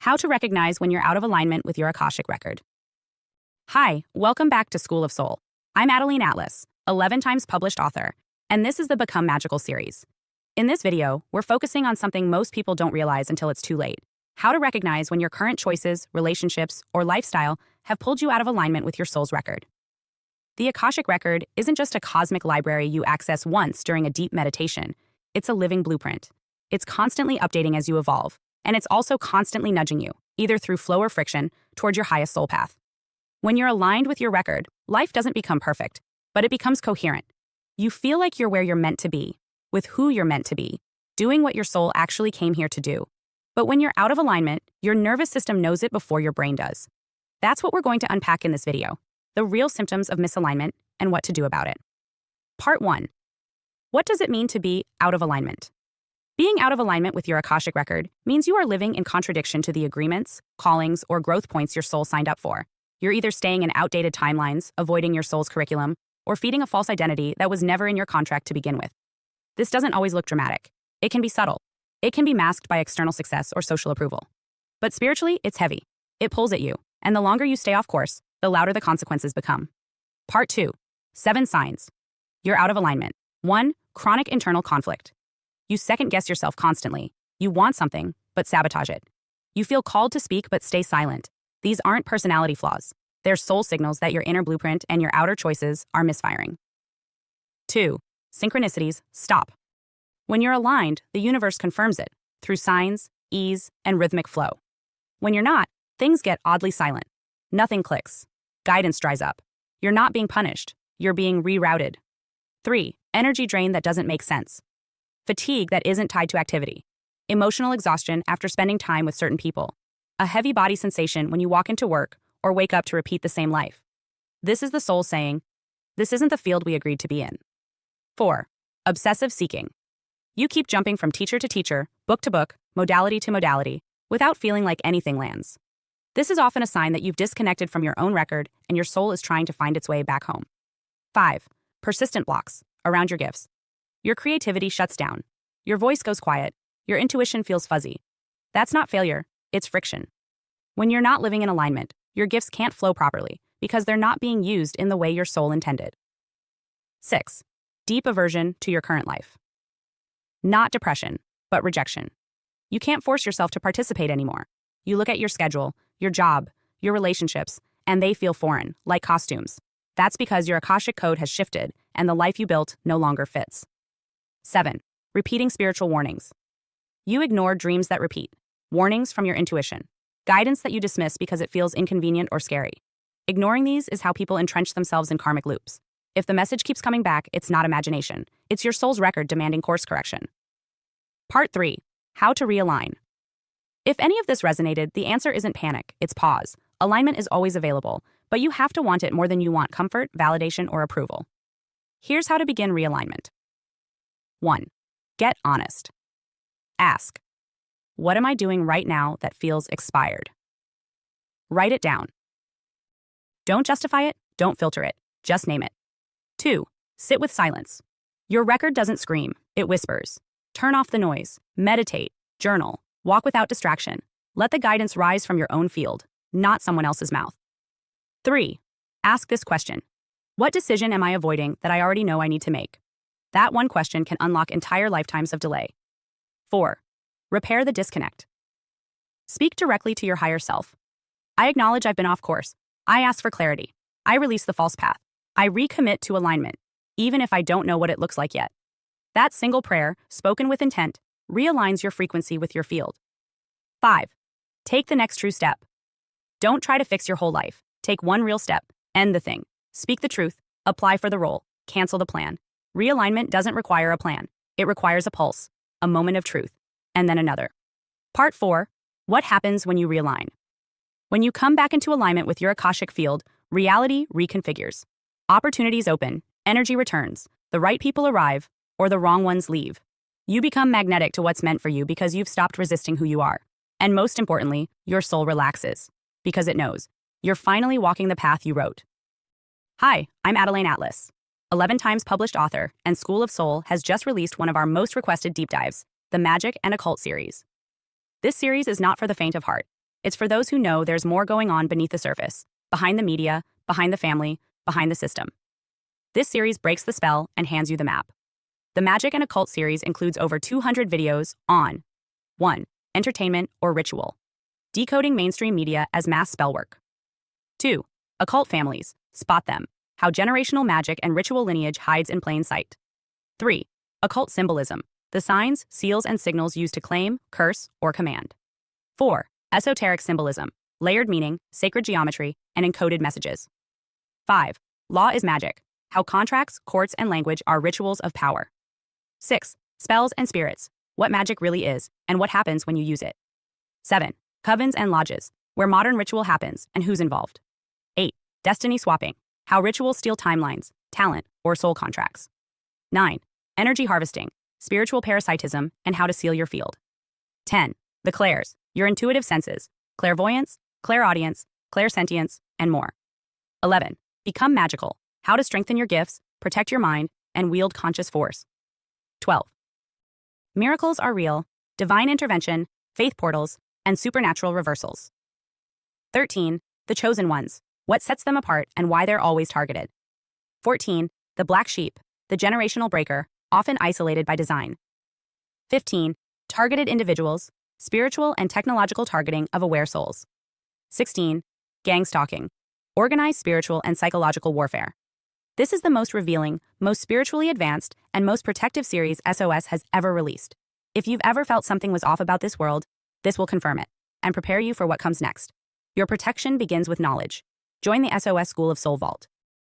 How to recognize when you're out of alignment with your Akashic record. Hi, welcome back to School of Soul. I'm Adeline 11 times published author, and this is the Become Magical series. In this video, we're focusing on something most people don't realize until it's too late: how to recognize when your current choices, relationships, or lifestyle have pulled you out of alignment with your soul's record. The Akashic record isn't just a cosmic library you access once during a deep meditation. It's a living blueprint. It's constantly updating as you evolve, and it's also constantly nudging you, either through flow or friction, toward your highest soul path. When you're aligned with your record, life doesn't become perfect, but it becomes coherent. You feel like you're where you're meant to be, with who you're meant to be, doing what your soul actually came here to do. But when you're out of alignment, your nervous system knows it before your brain does. That's what we're going to unpack in this video: the real symptoms of misalignment and what to do about it. Part 1. What does it mean to be out of alignment? Being out of alignment with your Akashic record means you are living in contradiction to the agreements, callings, or growth points your soul signed up for. You're either staying in outdated timelines, avoiding your soul's curriculum, or feeding a false identity that was never in your contract to begin with. This doesn't always look dramatic. It can be subtle. It can be masked by external success or social approval. But spiritually, it's heavy. It pulls at you, and the longer you stay off course, the louder the consequences become. Part 2. 7 signs you're out of alignment. 1. Chronic internal conflict. You second-guess yourself constantly. You want something, but sabotage it. You feel called to speak, but stay silent. These aren't personality flaws. They're soul signals that your inner blueprint and your outer choices are misfiring. 2. Synchronicities stop. When you're aligned, the universe confirms it through signs, ease, and rhythmic flow. When you're not, things get oddly silent. Nothing clicks. Guidance dries up. You're not being punished. You're being rerouted. 3. Energy drain that doesn't make sense. Fatigue that isn't tied to activity. Emotional exhaustion after spending time with certain people. A heavy body sensation when you walk into work or wake up to repeat the same life. This is the soul saying, this isn't the field we agreed to be in. 4. Obsessive seeking. You keep jumping from teacher to teacher, book to book, modality to modality, without feeling like anything lands. This is often a sign that you've disconnected from your own record and your soul is trying to find its way back home. 5. Persistent blocks around your gifts. Your creativity shuts down. Your voice goes quiet. Your intuition feels fuzzy. That's not failure, it's friction. When you're not living in alignment, your gifts can't flow properly because they're not being used in the way your soul intended. 6. Deep aversion to your current life. Not depression, but rejection. You can't force yourself to participate anymore. You look at your schedule, your job, your relationships, and they feel foreign, like costumes. That's because your Akashic code has shifted and the life you built no longer fits. 7. Repeating spiritual warnings. You ignore dreams that repeat, warnings from your intuition, guidance that you dismiss because it feels inconvenient or scary. Ignoring these is how people entrench themselves in karmic loops. If the message keeps coming back, it's not imagination. It's your soul's record demanding course correction. Part 3. How to realign. If any of this resonated, the answer isn't panic, it's pause. Alignment is always available, but you have to want it more than you want comfort, validation, or approval. Here's how to begin realignment. 1. Get honest. Ask, what am I doing right now that feels expired? Write it down. Don't justify it, don't filter it, just name it. 2. Sit with silence. Your record doesn't scream, it whispers. Turn off the noise, meditate, journal, walk without distraction. Let the guidance rise from your own field, not someone else's mouth. 3. Ask this question: what decision am I avoiding that I already know I need to make? That one question can unlock entire lifetimes of delay. 4. Repair the disconnect. Speak directly to your higher self. I acknowledge I've been off course. I ask for clarity. I release the false path. I recommit to alignment, even if I don't know what it looks like yet. That single prayer, spoken with intent, realigns your frequency with your field. 5. Take the next true step. Don't try to fix your whole life. Take one real step. End the thing. Speak the truth. Apply for the role. Cancel the plan. Realignment doesn't require a plan. It requires a pulse, a moment of truth, and then another. Part 4. What happens when you realign? When you come back into alignment with your Akashic field, reality reconfigures. Opportunities open, energy returns, the right people arrive, or the wrong ones leave. You become magnetic to what's meant for you because you've stopped resisting who you are. And most importantly, your soul relaxes because it knows you're finally walking the path you wrote. Hi, I'm Adeline 11 times published author, and School of Soul has just released one of our most requested deep dives, the Magic and Occult series. This series is not for the faint of heart. It's for those who know there's more going on beneath the surface, behind the media, behind the family, behind the system. This series breaks the spell and hands you the map. The Magic and Occult series includes over 200 videos on 1. Entertainment or ritual. Decoding mainstream media as mass spellwork. 2. Occult families. Spot them. How generational magic and ritual lineage hides in plain sight. 3. Occult symbolism. The signs, seals, and signals used to claim, curse, or command. 4. Esoteric symbolism. Layered meaning, sacred geometry, and encoded messages. 5. Law is magic. How contracts, courts, and language are rituals of power. 6. Spells and spirits. What magic really is, and what happens when you use it. 7. Covens and lodges. Where modern ritual happens, and who's involved. 8. Destiny swapping. How rituals steal timelines, talent, or soul contracts. 9. Energy harvesting. Spiritual parasitism, and how to seal your field. 10. The clairs. Your intuitive senses. Clairvoyance, clairaudience, clairsentience, and more. 11. Become magical. How to strengthen your gifts, protect your mind, and wield conscious force. 12. Miracles are real, divine intervention, faith portals, and supernatural reversals. 13. The chosen ones. What sets them apart and why they're always targeted. 14. The black sheep, the generational breaker, often isolated by design. 15. Targeted individuals, spiritual and technological targeting of aware souls. 16. Gang stalking, organized spiritual and psychological warfare. This is the most revealing, most spiritually advanced, and most protective series SOS has ever released. If you've ever felt something was off about this world, this will confirm it and prepare you for what comes next. Your protection begins with knowledge. Join the SOS School of Soul Vault.